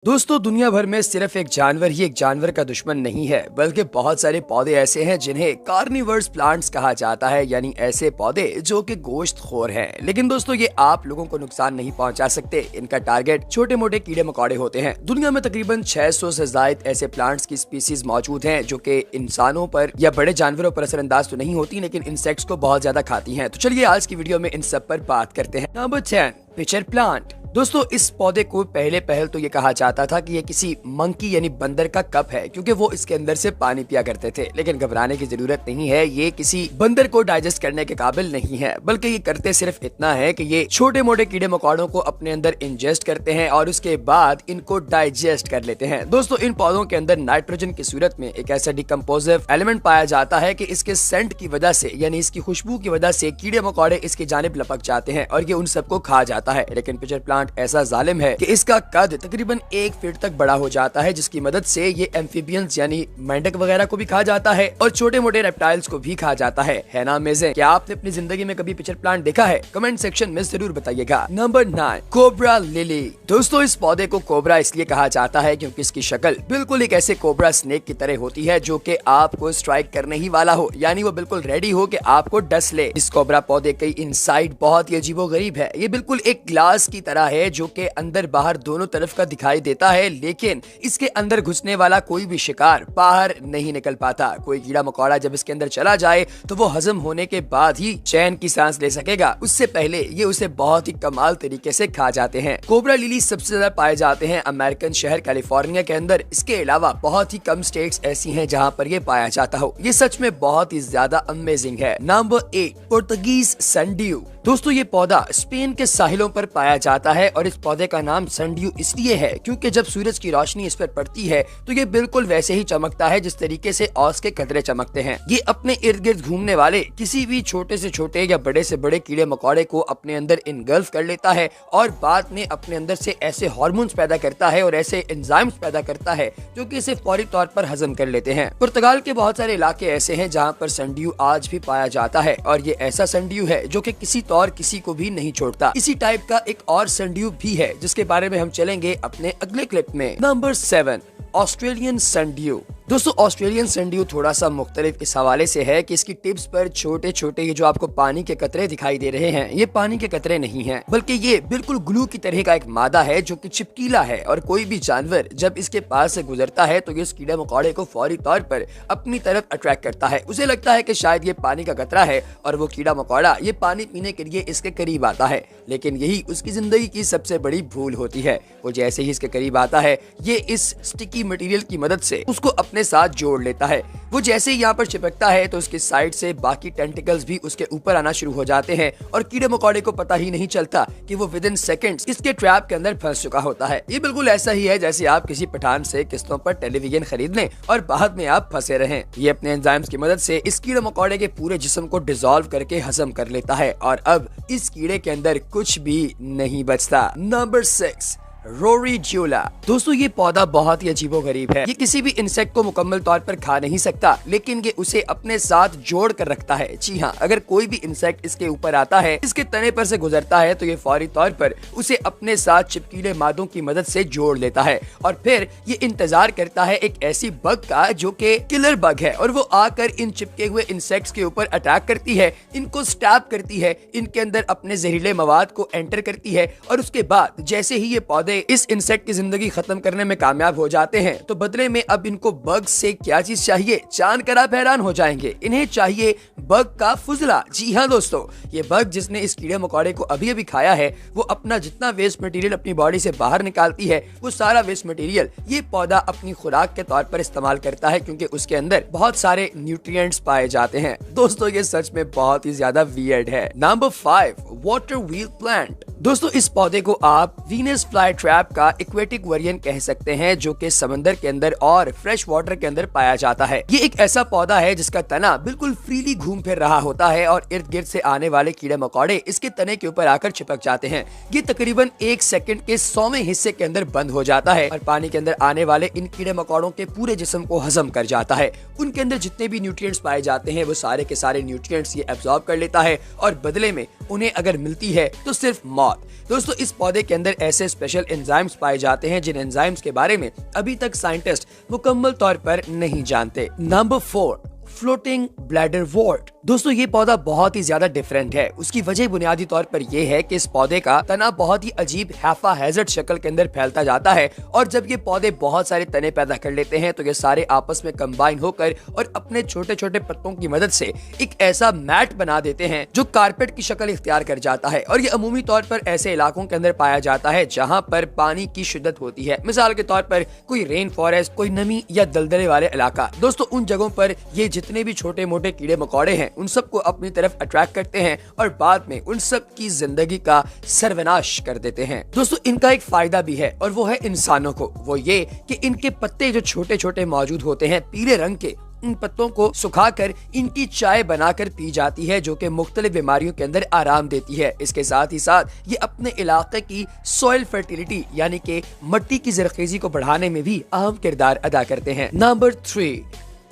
दोस्तों दुनिया भर में सिर्फ एक जानवर ही एक जानवर का दुश्मन नहीं है, बल्कि बहुत सारे पौधे ऐसे हैं जिन्हें कार्निवर्स प्लांट्स कहा जाता है, यानी ऐसे पौधे जो कि गोश्तखोर हैं। लेकिन दोस्तों ये आप लोगों को नुकसान नहीं पहुंचा सकते। इनका टारगेट छोटे मोटे कीड़े मकोड़े होते हैं। दुनिया में तकरीबन 600 से ज्यादा ऐसे प्लांट्स की स्पीसीज मौजूद हैं जो कि इंसानों पर या बड़े जानवरों पर असरअंदाज तो नहीं होती, लेकिन इंसेक्ट्स को बहुत ज्यादा खाती हैं। तो चलिए आज की वीडियो में इन सब पर बात करते हैं। Number 10, pitcher plant. दोस्तों इस पौधे को पहल तो ये कहा जाता था कि ये किसी मंकी यानी बंदर का कप है, क्योंकि वो इसके अंदर से पानी पिया करते थे। लेकिन घबराने की जरूरत नहीं है, ये किसी बंदर को डाइजेस्ट करने के काबिल नहीं है, बल्कि ये करते सिर्फ इतना है कि ये छोटे मोटे कीड़े मकोड़ों को अपने अंदर इंजेस्ट करते हैं और उसके बाद इनको डाइजेस्ट कर लेते हैं। दोस्तों इन पौधों के अंदर नाइट्रोजन की सूरत में एक ऐसा डिकम्पोजिव एलिमेंट पाया जाता है कि इसके सेंट की वजह से यानी इसकी खुशबू की वजह से कीड़े मकोड़े इसकी जानिब लपक जाते हैं और ये उन सबको खा जाता है। लेकिन पिचर प्लांट ऐसा जालिम है कि इसका कद तकरीबन 1 फीट तक बड़ा हो जाता है, जिसकी मदद से ये एम्फीबियंस यानी मेंढक वगैरह को भी खा जाता है और छोटे मोटे रेप्टाइल्स को भी खा जाता है ना अमेजिंग? क्या आपने अपनी जिंदगी में कभी पिचर प्लांट देखा है? कमेंट सेक्शन में जरूर बताइएगा। Number 9, cobra lily. दोस्तों इस पौधे को कोबरा इसलिए कहा जाता है क्योंकि इसकी शक्ल बिल्कुल एक ऐसे कोबरा स्नेक की तरह होती है जो कि आपको स्ट्राइक करने ही वाला हो, यानी वो बिल्कुल रेडी हो कि आपको डस ले। इस कोबरा पौधे की इनसाइड बहुत ही अजीबोगरीब है। ये बिल्कुल एक ग्लास की तरह है जो कि अंदर बाहर दोनों तरफ का दिखाई देता है, लेकिन इसके अंदर घुसने वाला कोई भी शिकार बाहर नहीं निकल पाता। कोई कीड़ा मकोड़ा जब इसके अंदर चला जाए तो वो हजम होने के बाद ही चैन की सांस ले सकेगा, उससे पहले ये उसे बहुत ही कमाल तरीके से खा जाते हैं। कोबरा लिली सबसे ज्यादा पाए जाते हैं अमेरिकन शहर कैलिफोर्निया के अंदर। इसके अलावा बहुत ही कम स्टेट्स ऐसी हैं जहां पर ये पाया जाता हो। ये सच में बहुत ही ज्यादा अमेजिंग है। Number 8, Portuguese sundew. दोस्तों ये पौधा स्पेन के साहिलों पर पाया जाता है और इस पौधे का नाम संड्यू इसलिए है क्योंकि जब सूरज की रोशनी इस पर पड़ती है तो ये बिल्कुल वैसे ही चमकता है जिस तरीके से औस के कतरे चमकते हैं। ये अपने इर्द गिर्द घूमने वाले किसी भी छोटे से छोटे या बड़े से बड़े कीड़े मकोड़े को अपने अंदर इनगल्फ कर लेता है और बाद में अपने अंदर से ऐसे हार्मोन्स पैदा करता है और ऐसे एंजाइम्स पैदा करता है जो कि इसे फौरी तौर पर हजम कर लेते हैं। पुर्तगाल के बहुत सारे इलाके ऐसे हैं जहाँ पर संड्यू आज भी पाया जाता है और ये ऐसा संड्यू है जो कि किसी तौर किसी को भी नहीं छोड़ता। इसी टाइप का एक और संड्यू भी है जिसके बारे में हम चलेंगे अपने अगले क्लिप में। Number 7, Australian sundew. दोस्तों ऑस्ट्रेलियन संड्यू थोड़ा सा मुख्तलिफ इस हवाले से है कि इसकी टिप्स पर छोटे छोटे ये जो आपको पानी के कतरे दिखाई दे रहे हैं, ये पानी के कतरे नहीं हैं, बल्कि ये बिल्कुल ग्लू की तरह का एक मादा है जो कि चिपकीला है और कोई भी जानवर जब इसके पास से गुजरता है तो ये इस कीड़े मकोड़े को फौरी तौर पर अपनी तरफ अट्रैक्ट करता है। उसे लगता है कि शायद ये पानी का कतरा है और वो कीड़ा मकोड़ा ये पानी पीने के लिए इसके करीब आता है, लेकिन यही उसकी जिंदगी की सबसे बड़ी भूल होती है। वो जैसे ही इसके करीब आता है ये इस स्टिकी मटेरियल की मदद से उसको अपने साथ जोड़ लेता है। वो जैसे ही यहाँ पर चिपकता है तो उसके साइड से बाकी टेंटिकल्स भी उसके ऊपर आना शुरू हो जाते हैं और कीड़े मकोड़े को पता ही नहीं चलता कि वो विदिन सेकंड्स इसके ट्रैप के अंदर फंस चुका होता है। ये बिल्कुल ऐसा ही है जैसे आप किसी पठान से किस्तों पर टेलीविजन खरीद लें और बाद में आप फंसे रहें। ये अपने एंजाइम्स की मदद से इस कीड़े मकोड़े के पूरे जिस्म को डिसॉल्व करके हजम कर लेता है और अब इस कीड़े के अंदर कुछ भी नहीं बचता। नंबर 6, रोरीड्यूला। दोस्तों ये पौधा बहुत ही अजीबोगरीब है। ये किसी भी इंसेक्ट को मुकम्मल तौर पर खा नहीं सकता, लेकिन ये उसे अपने साथ जोड़ कर रखता है। जी हाँ, अगर कोई भी इंसेक्ट इसके ऊपर आता है, इसके तने पर से गुजरता है तो ये फौरी तौर पर उसे अपने साथ चिपकीले मादों की मदद से जोड़ लेता है और फिर ये इंतजार करता है एक ऐसी बग का जो कि किलर बग है और वो आकर इन चिपके हुए इंसेक्ट्स के ऊपर अटैक करती है, इनको स्टैब करती है, इनके अंदर अपने जहरीले मवाद को एंटर करती है और उसके बाद जैसे ही ये पौधे इस इंसेक्ट की जिंदगी खत्म करने में कामयाब हो जाते हैं तो बदले में अब इनको बग से क्या चीज चाहिए जानकर आप हैरान हो जाएंगे। इन्हें चाहिए बग का फुजला। जी हाँ दोस्तों, ये बग जिसने इस कीड़े मकोड़े को अभी अभी खाया है वो अपना जितना वेस्ट मटेरियल अपनी बॉडी से बाहर निकालती है, वो सारा वेस्ट मटेरियल ये पौधा अपनी खुराक के तौर पर इस्तेमाल करता है क्योंकि उसके अंदर बहुत सारे न्यूट्रिएंट्स पाए जाते हैं। दोस्तों ये सच में बहुत ही ज्यादा वियर्ड है। Number 5, water wheel plant. दोस्तों इस पौधे को आप वीनस फ्लाई ट्रैप का एक्वेटिक वेरिएंट कह सकते हैं जो कि समंदर के अंदर और फ्रेश वाटर के अंदर पाया जाता है। ये एक ऐसा पौधा है जिसका तना बिल्कुल फ्रीली घूम फिर रहा होता है और इर्द गिर्द से आने वाले कीड़े मकोड़े इसके तने के ऊपर आकर चिपक जाते हैं। ये तकरीबन 1 सेकंड के 100वें हिस्से के अंदर बंद हो जाता है और पानी के अंदर आने वाले इन कीड़े मकोड़ों के पूरे जिस्म को हजम कर जाता है। उनके अंदर जितने भी न्यूट्रिएंट्स पाए जाते हैं वो सारे के सारे न्यूट्रिएंट्स ये एब्जॉर्ब कर लेता है और बदले में उन्हें अगर मिलती है तो सिर्फ मौत। मौत। दोस्तों इस पौधे के अंदर ऐसे स्पेशल एंजाइम्स पाए जाते हैं जिन एंजाइम्स के बारे में अभी तक साइंटिस्ट मुकम्मल तौर पर नहीं जानते। नंबर 4, फ्लोटिंग ब्लैडर वॉर्ट। दोस्तों ये पौधा बहुत ही ज्यादा डिफरेंट है। उसकी वजह बुनियादी तौर पर यह है कि इस पौधे का तना बहुत ही अजीब हैफा हैजर्ड शक्ल के अंदर फैलता जाता है और जब ये पौधे बहुत सारे तने पैदा कर लेते हैं तो ये सारे आपस में कंबाइन होकर और अपने छोटे छोटे पत्तों की मदद से एक ऐसा मैट बना देते हैं जो कारपेट की शक्ल इख्तियार कर जाता है। और ये अमूमी तौर पर ऐसे इलाकों के अंदर पाया जाता है जहाँ पर पानी की शिद्दत होती है। मिसाल के तौर पर कोई रेन फॉरेस्ट, कोई नमी या दलदले वाले इलाका। दोस्तों उन जगहों पर ये जितने भी छोटे मोटे कीड़े मकोड़े हैं उन सबको अपनी तरफ अट्रैक्ट करते हैं और बाद में उन सब की जिंदगी का सर्वनाश कर देते हैं। दोस्तों इनका एक फायदा भी है और वो है इंसानों को। वो ये कि इनके पत्ते जो छोटे छोटे मौजूद होते हैं पीले रंग के, इन पत्तों को सुखाकर इनकी चाय बनाकर पी जाती है जो कि मुख्तलिफ बीमारियों के अंदर आराम देती है। इसके साथ ही साथ ये अपने इलाके की सॉइल फर्टिलिटी यानी कि मिट्टी की जरखेजी को बढ़ाने में भी अहम किरदार अदा करते हैं। Number 3,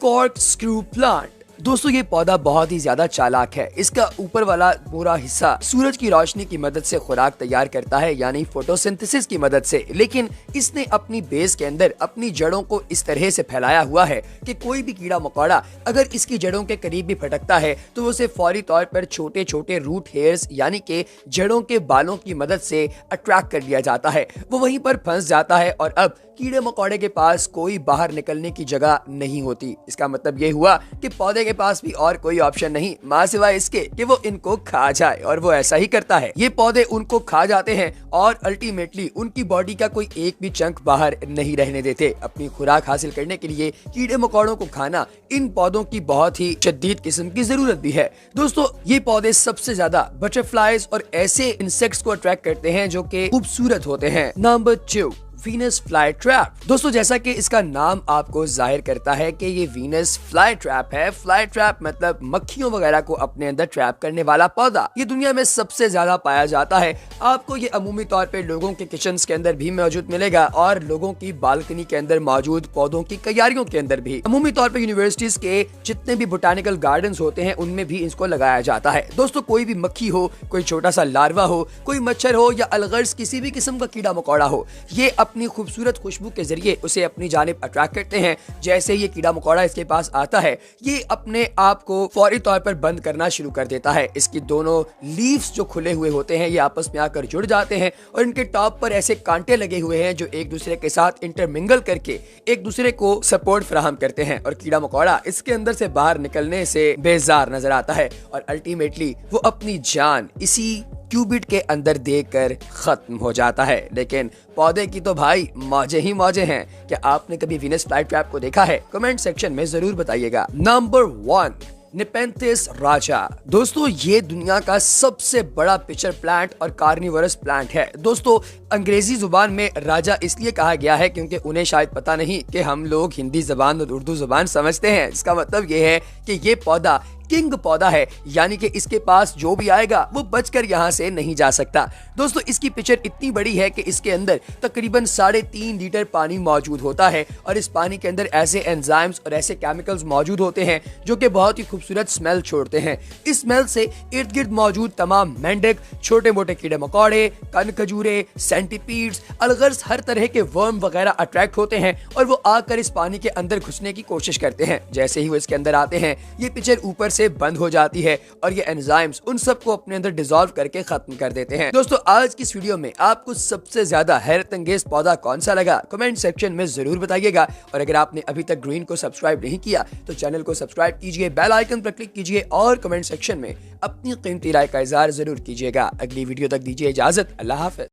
cork screw plant. दोस्तों ये पौधा बहुत ही ज्यादा चालाक है। इसका ऊपर वाला पूरा हिस्सा सूरज की रोशनी की मदद से खुराक तैयार करता है यानी फोटोसिंथेसिस की मदद से, लेकिन इसने अपनी बेस के अंदर अपनी जड़ों को इस तरह से फैलाया हुआ है कि कोई भी कीड़ा मकोड़ा अगर इसकी जड़ों के करीब भी फटकता है तो उसे फौरी तौर पर छोटे छोटे रूट हेयर्स यानी कि जड़ों के बालों की मदद से अट्रैक्ट कर लिया जाता है। वो वहीं पर फंस जाता है और अब कीड़े मकोड़े के पास कोई बाहर निकलने की जगह नहीं होती। इसका मतलब ये हुआ कि पौधे के पास भी और कोई ऑप्शन नहीं मां सिवाय इसके कि वो इनको खा जाए, और वो ऐसा ही करता है। ये पौधे उनको खा जाते हैं और अल्टीमेटली उनकी बॉडी का कोई एक भी चंक बाहर नहीं रहने देते। अपनी खुराक हासिल करने के लिए कीड़े मकोड़ों को खाना इन पौधों की बहुत ही शदीद किस्म की जरूरत भी है। दोस्तों ये पौधे सबसे ज्यादा बटरफ्लाइज और ऐसे इंसेक्ट्स को अट्रैक्ट करते हैं जो कि खूबसूरत होते हैं। Number 2, Venus fly trap. दोस्तों जैसा कि इसका नाम आपको जाहिर करता है कि ये वीनस फ्लाई ट्रैप है। फ्लाई ट्रैप मतलब मक्खियों वगैरह को अपने अंदर ट्रैप करने वाला पौधा। ये दुनिया में सबसे ज्यादा पाया जाता है। आपको ये अमूमी तौर पे लोगों के किचन के अंदर भी मौजूद मिलेगा और लोगों की बालकनी के अंदर मौजूद पौधों की क्यारियों के अंदर भी। अमूमी तौर पे यूनिवर्सिटीज के जितने भी बोटानिकल गार्डन्स होते हैं उनमें भी इसको लगाया जाता है। दोस्तों कोई भी मक्खी हो, कोई छोटा सा लार्वा हो, कोई मच्छर हो या अलगर्ज किसी भी किस्म का कीड़ा मकोड़ा हो, ये अपनी खूबसूरत खुशबू के जरिए उसे अपनी जानिब अट्रैक्ट करते हैं। जैसे ये कीड़ा मकोड़ा इसके पास आता है ये अपने आप को फौरी तौर पर बंद करना शुरू कर देता है। इसकी दोनों लीव्स जो खुले हुए होते हैं ये आपस में आकर जुड़ जाते हैं और इनके टॉप पर ऐसे कांटे लगे हुए हैं जो एक दूसरे के साथ इंटरमिंगल करके एक दूसरे को सपोर्ट फराहम करते हैं और कीड़ा मकोड़ा इसके अंदर से बाहर निकलने से बेजार नजर आता है और अल्टीमेटली वो अपनी जान इसी क्यूबिट के अंदर देकर खत्म हो जाता है। लेकिन पौधे की तो भाई मौजे ही मौजे हैं। क्या आपने कभी वीनस फ्लाई ट्रैप को देखा है? कमेंट सेक्शन में जरूर बताइएगा। नंबर 1, नेपेंथिस राजा। दोस्तों ये दुनिया का सबसे बड़ा पिचर प्लांट और कार्निवरस प्लांट है। दोस्तों अंग्रेजी जुबान में राजा इसलिए कहा गया है क्योंकि उन्हें शायद पता नहीं कि हम लोग हिंदी जुबान और उर्दू जुबान समझते हैं। इसका मतलब ये है कि ये पौधा किंग पौधा है, यानी कि इसके पास जो भी आएगा वो बचकर यहाँ से नहीं जा सकता। दोस्तों इसकी पिक्चर इतनी बड़ी है कि इसके अंदर तकरीबन 3.5 लीटर पानी मौजूद होता है और इस पानी के अंदर ऐसे एंजाइम्स और ऐसे केमिकल्स मौजूद होते हैं जो कि बहुत ही खूबसूरत स्मेल छोड़ते हैं। इस स्मेल से इर्द गिर्द मौजूद तमाम मेंढक, छोटे मोटे कीड़े मकोड़े, कन खजूरे, सेंटीपीड्स, अलगर्ज हर तरह के वर्म वगैरह अट्रैक्ट होते हैं और वो आकर इस पानी के अंदर घुसने की कोशिश करते हैं। जैसे ही वो इसके अंदर आते हैं ये पिक्चर ऊपर से बंद हो जाती है और ये एंजाइम्स उन सबको अपने अंदर डिसॉल्व करके खत्म कर देते हैं। दोस्तों आज की इस वीडियो में आपको सबसे ज्यादा हैरत अंगेज पौधा कौन सा लगा कमेंट सेक्शन में जरूर बताइएगा और अगर आपने अभी तक ग्रीन को सब्सक्राइब नहीं किया तो चैनल को सब्सक्राइब कीजिए, बेल आइकन पर क्लिक कीजिए और कमेंट सेक्शन में अपनी कीमती राय का इजहार जरूर कीजिएगा। अगली वीडियो तक दीजिए इजाजत। अल्लाह हाफिज।